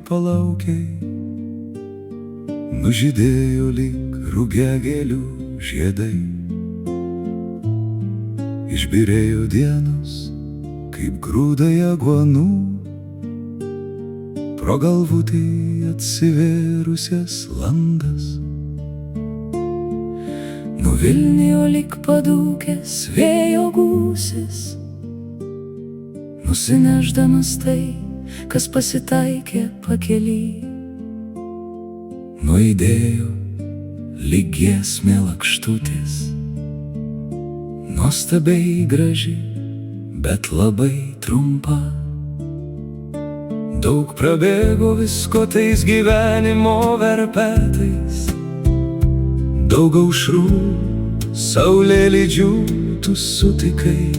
palaukiai, nužydėjo lyg rugiagėlių žiedai. Išbyrėjo dienos, kaip grūdai aguonų, pro galvutį atsivėrusias landas. Nuvilnijo lyg padūkęs vėjo gūsis, nusinešdamas tai, kas pasitaikė pakely. Nuaidėjo lyg giesmė lakštutės, nuostabiai graži, bet labai trumpa. Daug prabėgo visko tais gyvenimo verpetais, daug aušrų, saulėlydžių tu sutikai,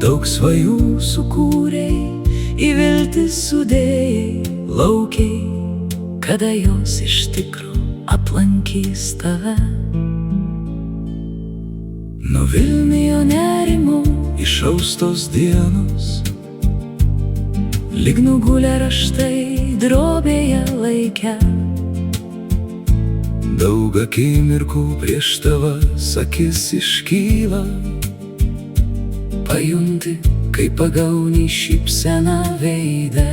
daug svajų sukūrei, į viltis sudėjai, laukiai, kada jos iš tikro aplankys tave. Nuvilnijo nerimo išaustos dienos, lyg nugulę raštai drobėje laike. Daug akimirkų prieš tavas akis iškyla, pajunti, kai pagauni šypseną veide.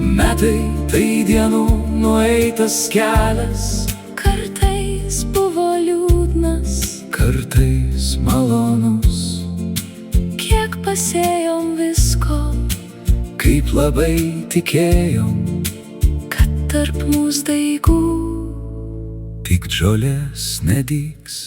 Metai tai dienų nueitas kelias, kartais buvo liūdnas, kartais malonus. Kiek pasėjom visko, kaip labai tikėjom, kad tarp mūsų daigų piktžolės nedygs.